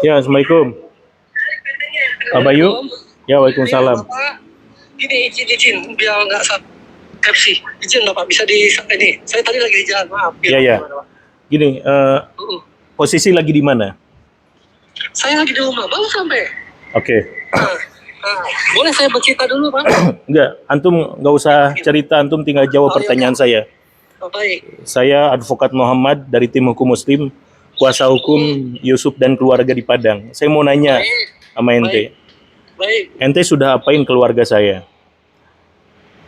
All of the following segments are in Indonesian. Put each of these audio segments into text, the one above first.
Ya, Assalamualaikum. Pak Bayu? Ya, Iya, Waalaikumsalam. Bapak. Ini izin biar nggak MC. Izin Bapak bisa di ini. Saya tadi lagi di jalan, maaf. Ya, ya. Gini, posisi lagi di mana? Saya lagi di rumah, baru sampai. Oke. Boleh saya bercerita dulu, Pak? Enggak, antum nggak usah cerita, antum tinggal jawab pertanyaan saya. Baik. Saya advokat Muhammad dari tim hukum Muslim, kuasa hukum Yusuf dan keluarga di Padang. Saya mau nanya sama ente. Baik. Ente sudah apain keluarga saya?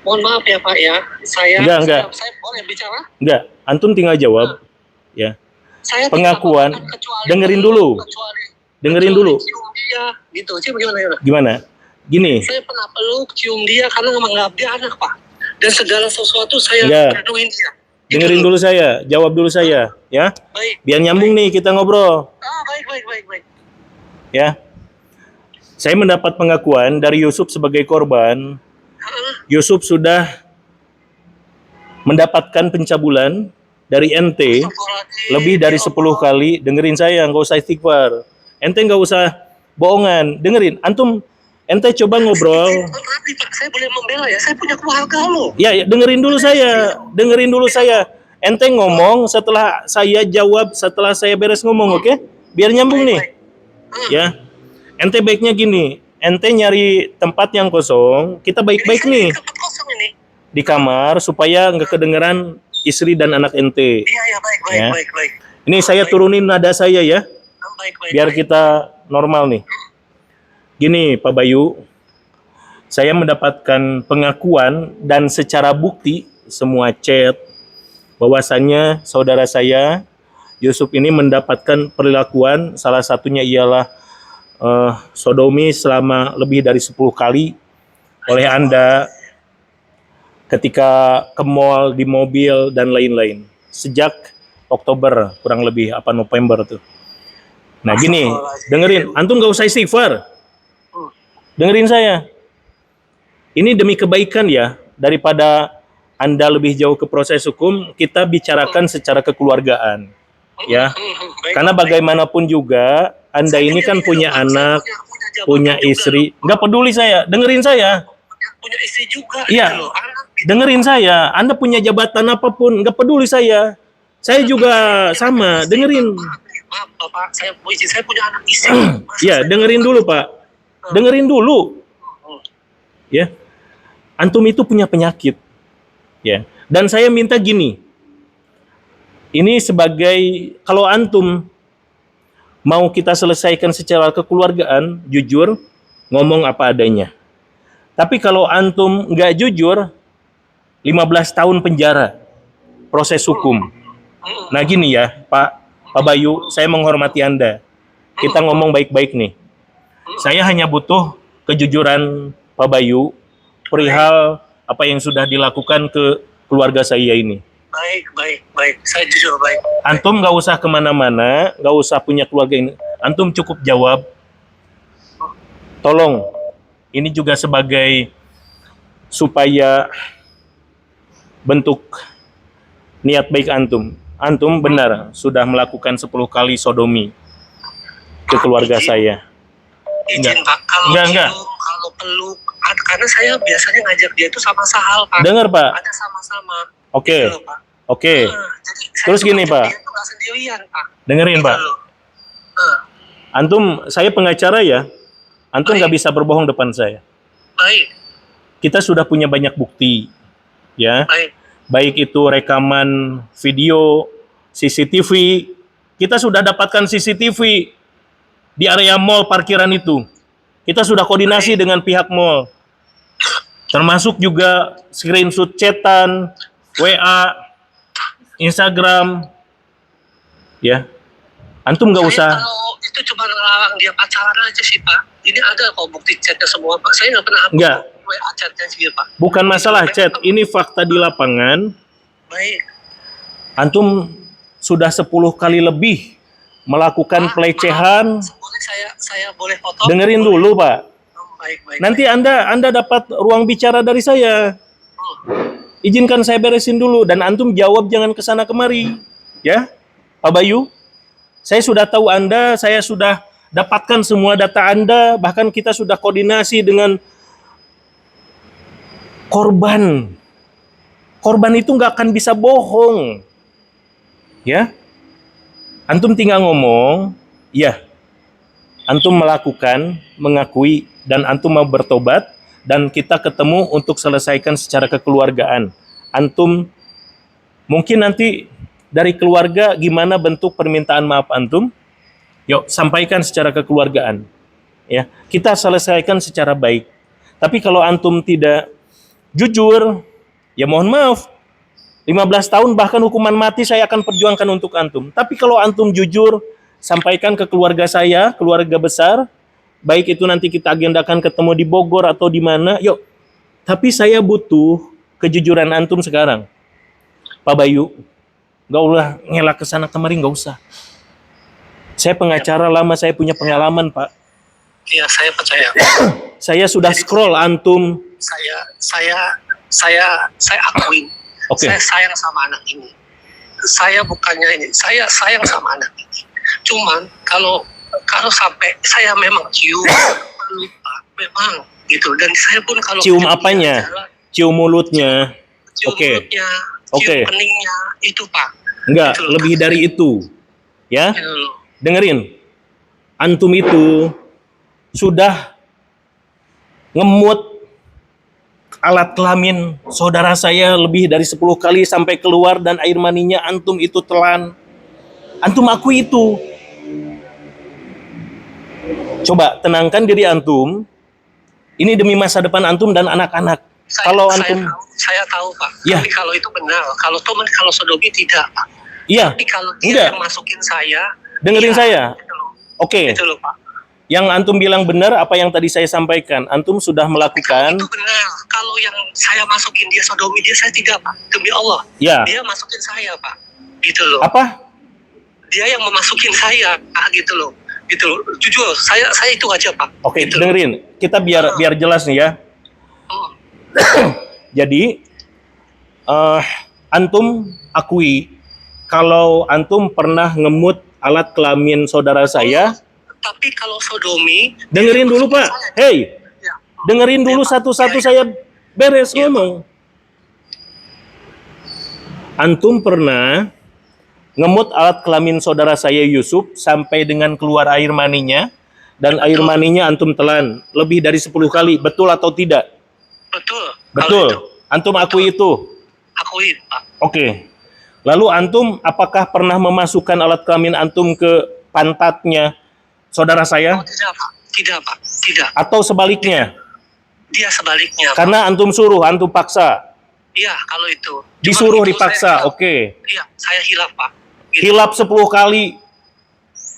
Mohon maaf ya, Pak ya. Enggak. Saya boleh bicara? Enggak, antum tinggal jawab. Ya. Saya Pengakuan, dengerin dulu. Dengerin dulu. Cium dia, gitu. Gimana? Gimana? Gini. Saya pernah peluk, cium dia karena menganggap dia anak, Pak. Dan segala sesuatu saya penuhin dia. Dengerin dulu saya, jawab dulu saya, ya. Baik. Biar nyambung nih kita ngobrol. Baik. Ya. Saya mendapat pengakuan dari Yusuf sebagai korban. Yusuf sudah mendapatkan pencabulan dari ente lebih dari 10 kali. Dengerin saya, nggak usah istighfar. Ente nggak usah bohongan. Dengerin, antum ente coba ngobrol. Saya boleh membela ya, saya punya keluarga loh. Ya, dengerin dulu saya. Ente ngomong setelah saya jawab, setelah saya beres ngomong, oke? Biar nyambung nih. Ya. Ente baiknya gini, ente nyari tempat yang kosong, kita baik-baik nih. Di kamar supaya nggak kedengeran istri dan anak ente. Iya, baik. Ini saya turunin nada saya ya. Biar kita normal nih. Gini Pak Bayu, saya mendapatkan pengakuan dan secara bukti semua chat bahwasannya saudara saya Yusuf ini mendapatkan perlakuan, salah satunya ialah sodomi selama lebih dari 10 kali oleh Anda ketika ke mall, di mobil, dan lain-lain. Sejak Oktober, kurang lebih, November tuh. Nah gini, dengerin, antum gak usah istighfar. Dengerin saya. Ini demi kebaikan ya, daripada Anda lebih jauh ke proses hukum, kita bicarakan secara kekeluargaan. Ya, karena bagaimanapun juga, Anda ini kan punya anak, punya istri. Nggak peduli saya, dengerin saya. Punya istri juga. Iya, dengerin saya. Anda punya jabatan apapun, nggak peduli saya. Saya juga sama, dengerin. Maaf, Bapak, saya punya anak istri. Ya, dengerin dulu, Pak. Dengerin dulu. Ya, antum itu punya penyakit. Ya, dan saya minta gini. Ini sebagai, kalau antum mau kita selesaikan secara kekeluargaan, jujur, ngomong apa adanya. Tapi kalau antum nggak jujur, 15 tahun penjara, proses hukum. Nah gini ya, Pak Bayu, saya menghormati Anda. Kita ngomong baik-baik nih. Saya hanya butuh kejujuran Pak Bayu, perihal apa yang sudah dilakukan ke keluarga saya ini. Baik. Saya jujur, baik. Antum nggak usah kemana-mana, nggak usah punya keluarga ini. Antum cukup jawab. Tolong, ini juga sebagai supaya bentuk niat baik antum. Antum benar sudah melakukan 10 kali sodomi ke keluarga saya. Izin Pak, kalau peluk, karena saya biasanya ngajak dia itu sama Sahal Pak. Dengar Pak. Ada sama-sama. Oke. Terus gini Pak. Dengerin Pak. Antum, saya pengacara ya. Antum nggak bisa berbohong depan saya. Baik. Kita sudah punya banyak bukti, ya. Baik itu rekaman video, CCTV. Kita sudah dapatkan CCTV di area mall parkiran itu. Kita sudah koordinasi dengan pihak mall. Termasuk juga screenshot chatan, WA, Instagram, ya. Antum nggak usah. Kalau itu cuma ngelarang dia pacaran aja sih Pak. Ini ada kok bukti chatnya semua Pak. Saya nggak pernah hapus WA chatnya sih Pak. Bukan masalah chat, ini fakta di lapangan. Baik. Antum sudah 10 kali lebih melakukan pelecehan. Saya boleh foto? Dengerin dulu Pak. Baik. Nanti Anda dapat ruang bicara dari saya. Izinkan saya beresin dulu dan antum jawab, jangan kesana kemari, ya Pak Bayu. Saya sudah tahu Anda, saya sudah dapatkan semua data Anda, bahkan kita sudah koordinasi dengan korban. Korban itu nggak akan bisa bohong. Ya, antum tinggal ngomong, ya, antum melakukan, mengakui, dan antum mau bertobat, dan kita ketemu untuk selesaikan secara kekeluargaan. Antum, mungkin nanti dari keluarga gimana bentuk permintaan maaf antum, yuk sampaikan secara kekeluargaan. Ya, kita selesaikan secara baik. Tapi kalau antum tidak jujur, ya mohon maaf, 15 tahun bahkan hukuman mati saya akan perjuangkan untuk antum. Tapi kalau antum jujur, sampaikan ke keluarga saya, keluarga besar, baik itu nanti kita agendakan ketemu di Bogor atau di mana, yuk. Tapi saya butuh kejujuran antum sekarang. Pak Bayu, gak usah ngelak ke sana kemari, gak usah. Saya pengacara lama, saya punya pengalaman, Pak. Iya, saya percaya. Saya sudah scroll antum. Saya akui. Oke. Saya sayang sama anak ini. Saya bukannya ini. Saya sayang sama anak ini. Cuman kalau sampai saya memang cium, lupa, memang gitu. Dan saya pun kalau Cium apanya? jalan, Cium mulutnya. cium Oke. mulutnya, Oke. cium keningnya, itu Pak. Enggak, Gitu loh, lebih Pak. dari itu. Ya, Gitu loh. dengerin. Antum itu sudah ngemut alat kelamin saudara saya lebih dari 10 kali sampai keluar dan air maninya antum itu telan. Antum akui itu. Coba tenangkan diri antum. Ini demi masa depan antum dan anak-anak. Kalau antum, saya tahu Pak. Ya. Tapi kalau itu benar, kalau sodomi tidak Pak. iya, Tapi kalau dia enggak. yang masukin saya, Dengerin iya, saya. Gitu loh. Oke. Gitu loh Pak. Yang antum bilang benar apa yang tadi saya sampaikan. Antum sudah melakukan. Itu benar. Kalau yang saya masukin dia sodomi, dia saya tidak Pak. Demi Allah. Ya. Dia masukin saya Pak. Gitu loh. Apa? Dia yang memasukin saya. Gitu loh. Gitu loh. Jujur, saya itu aja Pak. Oke, gitu dengerin. Kita biar jelas nih ya. loh. Jadi antum akui kalau antum pernah ngemut alat kelamin saudara saya. Tapi kalau sodomi, Dengerin dia dulu masukin Pak. saya. Hey, Ya. dengerin dulu satu-satu saya beres ngomong. Antum pernah ngemut alat kelamin saudara saya Yusuf sampai dengan keluar air maninya, dan air maninya antum telan lebih dari 10 kali, betul atau tidak? Betul. Betul. Kalau itu, Antum akui itu. akui Pak. Oke. Lalu antum apakah pernah memasukkan alat kelamin antum ke pantatnya saudara saya? Oh, tidak Pak. Tidak Pak. Tidak. Atau sebaliknya? Dia sebaliknya Pak. Karena antum suruh, antum paksa. Iya, kalau itu. Cuma Disuruh itu dipaksa, saya hilaf. oke. Iya, saya hilaf Pak. Gitu. Hilap 10 kali.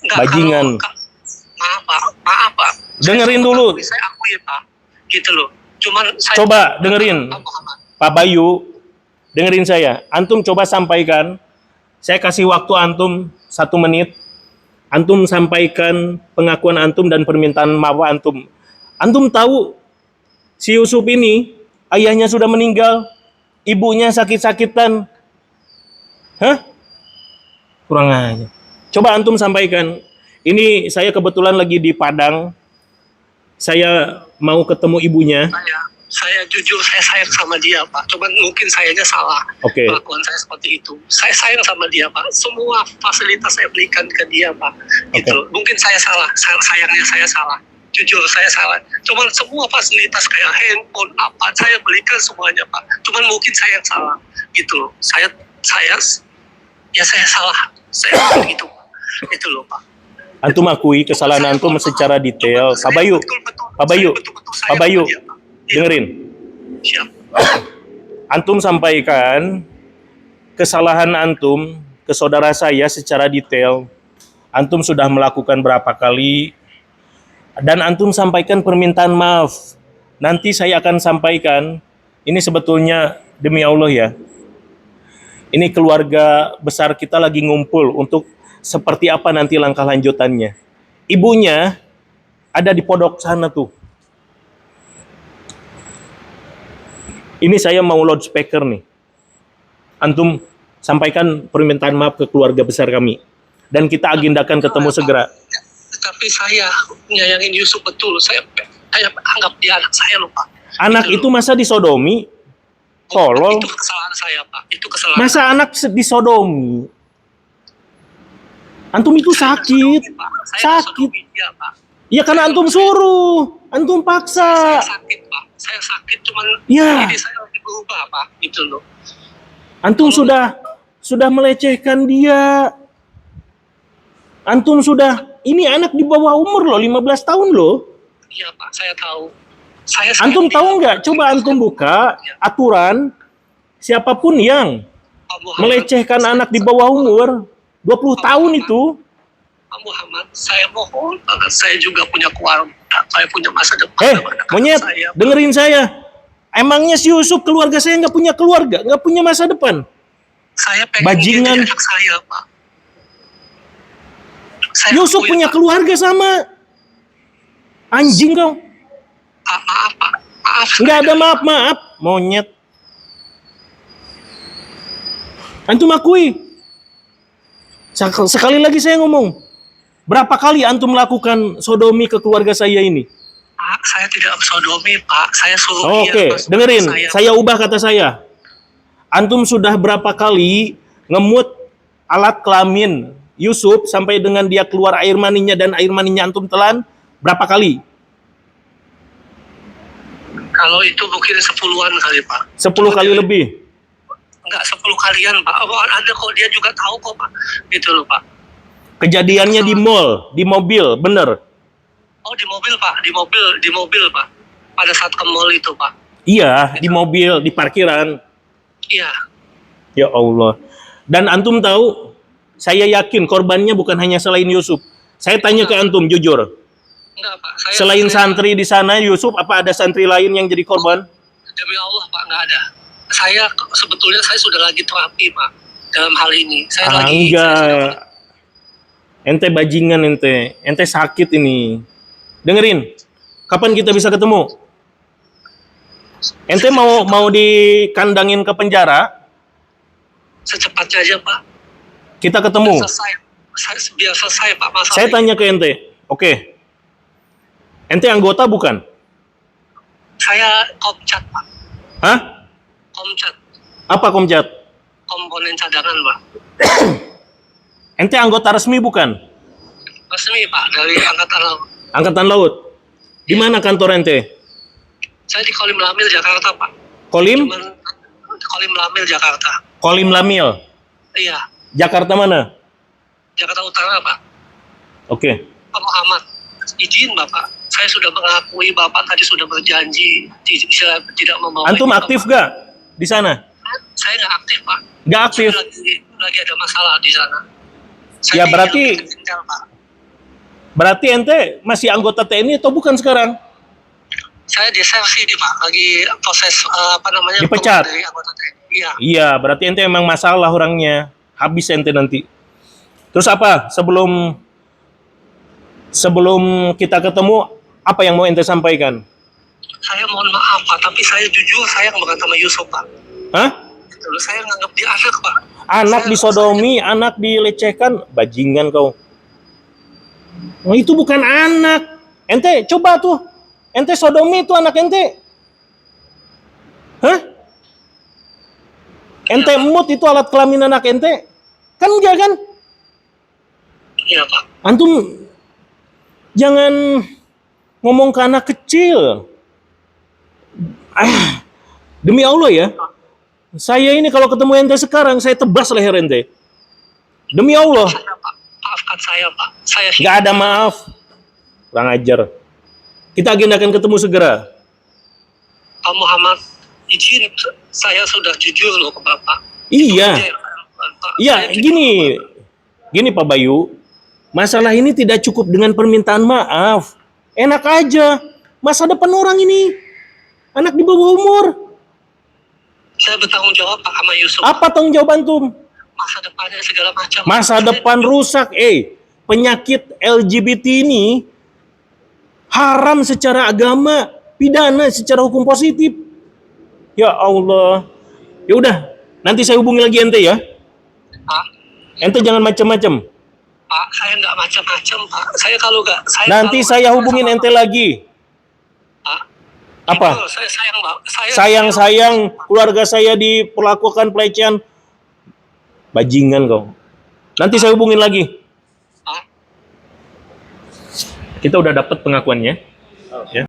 Enggak, Bajingan. Maaf Pak. Dengerin dulu. Saya akui Pak. Gitu loh. Cuman saya Coba dengerin. Pak Muhammad. Pak Bayu, dengerin saya. Antum coba sampaikan. Saya kasih waktu antum 1 menit. Antum sampaikan pengakuan antum dan permintaan maaf antum. Antum tahu si Yusuf ini ayahnya sudah meninggal, ibunya sakit-sakitan. Hah? Kurang aja. Coba antum sampaikan. Ini saya kebetulan lagi di Padang. Saya mau ketemu ibunya. Saya jujur, saya sayang sama dia Pak. Cuman mungkin sayanya salah. Oke. Kelakuan saya seperti itu. Saya sayang sama dia Pak. Semua fasilitas saya berikan ke dia Pak. Gitu. Mungkin saya salah. Sayangnya saya salah. Jujur saya salah. Cuman semua fasilitas kayak handphone apa saya belikan semuanya Pak. Cuman mungkin saya yang salah. Gitu. Saya salah. Saya gitu Pak. Itu loh Pak. Antum akui kesalahan antum secara detail. Pak Bayu, Pak Bayu, Pak Bayu, dengerin. Siap. Antum sampaikan kesalahan antum ke saudara saya secara detail. Antum sudah melakukan berapa kali, dan antum sampaikan permintaan maaf. Nanti saya akan sampaikan. Ini sebetulnya demi Allah ya. Ini keluarga besar kita lagi ngumpul untuk seperti apa nanti langkah lanjutannya. Ibunya ada di podok sana tuh. Ini saya mau loudspeaker nih. Antum sampaikan permintaan maaf ke keluarga besar kami. Dan kita agendakan ketemu segera. Tapi saya nyayangin Yusuf betul. Saya anggap dia anak saya loh Pak. Anak Gitu itu loh. masa disodomi? Tolol. Itu kesalahan saya Pak. Itu kesalahan. Masa anak disodomi? Antum itu Saya nggak sakit. sodomi, Pak. Saya nggak Sakit. sodomi dia, Pak. Ya karena antum suruh. Antum Saya paksa. sakit Pak. Saya sakit cuman Ya. ini saya lagi berubah Pak. Gitu loh. Antum sudah melecehkan dia. Antum sudah, ini anak di bawah umur loh, 15 tahun loh. Iya Pak. Saya tahu. Saya Antum sayang tahu dia. nggak? Coba antum buka aturan, siapapun yang Pak Muhammad, melecehkan anak di bawah umur 20 tahun itu, Pak Muhammad, saya mohon banget. Saya juga punya keluarga. Saya punya masa depan. sama anak-anak monyet, saya. dengerin saya. Emangnya si Yusuf keluarga saya nggak punya keluarga, nggak punya masa depan? Saya pengen Bajingan. dia jadi anak saya Pak. Saya Yusuf akui, punya Pak. keluarga sama anjing kau. Maaf Pak. Maaf. Nggak ada maaf-maaf, monyet. Antum akui. Sekali lagi saya ngomong. Berapa kali antum melakukan sodomi ke keluarga saya ini? Pak, saya tidak sodomi Pak. Saya suruh dia. Oke, masuk dengerin. ke Saya ubah kata saya. Antum sudah berapa kali ngemut alat kelamin Yusuf sampai dengan dia keluar air maninya dan air maninya antum telan? Berapa kali? Kalau itu mungkin 10-an kali Pak. 10 kali lebih. Enggak 10 kalian Pak. Oh, ada kok, dia juga tahu kok Pak. Gitu loh Pak. Kejadiannya di mall, di mobil, bener. Oh di mobil Pak, di mobil Pak. Pada saat ke mall itu Pak. Iya, di mobil, di parkiran. Iya. Ya Allah. Dan antum tahu, saya yakin korbannya bukan hanya selain Yusuf. Saya tanya ke antum, jujur. Enggak Pak. Selain santri di sana, Yusuf, apa ada santri lain yang jadi korban? Demi Allah Pak, nggak ada. Sebetulnya saya sudah lagi terapi Pak. Dalam hal ini. Saya Enggak. Ente bajingan ente. Ente sakit ini. Dengerin. Kapan kita bisa ketemu? Ente mau dikandangin ke penjara? secepatnya aja Pak. Kita ketemu. Biar selesai Pak masalah. Saya tanya ke ente. Oke. Ente anggota bukan? Saya Komcat Pak. Hah? Komcat. Apa Komcat? Komponen cadangan Pak. Ente anggota resmi bukan? Resmi Pak dari Angkatan Laut. Angkatan Laut. Di mana kantor ente? Saya di Kolim Lamil Jakarta Pak. Kolim? Kolim Lamil Jakarta. Kolim Lamil. Iya. Jakarta mana? Jakarta Utara Pak. Oke. Pak Muhammad, izin Bapak. Saya sudah mengakui Bapak tadi sudah berjanji tidak membawa. Antum ini, aktif Bapak. gak di sana? Saya nggak aktif Pak. Gak aktif. Saya lagi ada masalah di sana. Ya, berarti- tinggal, Pak. Berarti ente masih anggota TNI atau bukan sekarang? Saya desersi nih Pak, lagi proses Dipecat? keluar dari anggota TNI. Iya. Iya, berarti ente emang masalah orangnya. Habis ente nanti. Terus apa? Sebelum kita ketemu, apa yang mau ente sampaikan? Saya mohon maaf Pak, tapi saya jujur sayang banget sama Yusuf Pak. Hah? Terus saya nganggap dia anak Pak. Anak Saya- disodomi, anak dilecehkan, bajingan kau. Oh, itu bukan anak. Ente coba tuh. Ente sodomi itu anak ente. Hah? Ente emut itu alat kelamin anak ente. Kan enggak kan? Iya Pak. Antum jangan ngomong ke anak kecil. Demi Allah ya. Saya ini kalau ketemu ente sekarang, saya tebas leher ente. Demi Allah. Saya Pak, maafkan saya Pak. Saya Nggak ada maaf. Kurang ajar. Kita agendakan ketemu segera. Pak Muhammad, izin saya sudah jujur loh ke Bapak. Iya. Pak, Iya, saya gini. Gini Pak Bayu. Masalah ini tidak cukup dengan permintaan maaf. Enak aja. Masa depan orang ini. Anak di bawah umur. Saya bertanggung jawab Pak sama Yusuf. Apa tanggung jawab antum? Masa depannya segala macam. Masa depan rusak. Penyakit LGBT ini haram secara agama, pidana secara hukum positif. Ya Allah. Ya udah, nanti saya hubungi lagi ente ya. Pak, Ente jangan macam-macam. Pak, saya nggak macam-macam, Pak. Saya kalau nggak, Nanti kalau saya hubungin ente lagi. Pak, Apa? gitu, saya sayang, Pak. Sayang keluarga saya diperlakukan pelecehan. Bajingan kau. Nanti saya hubungin lagi. Pak. Kita udah dapat pengakuannya. Ya.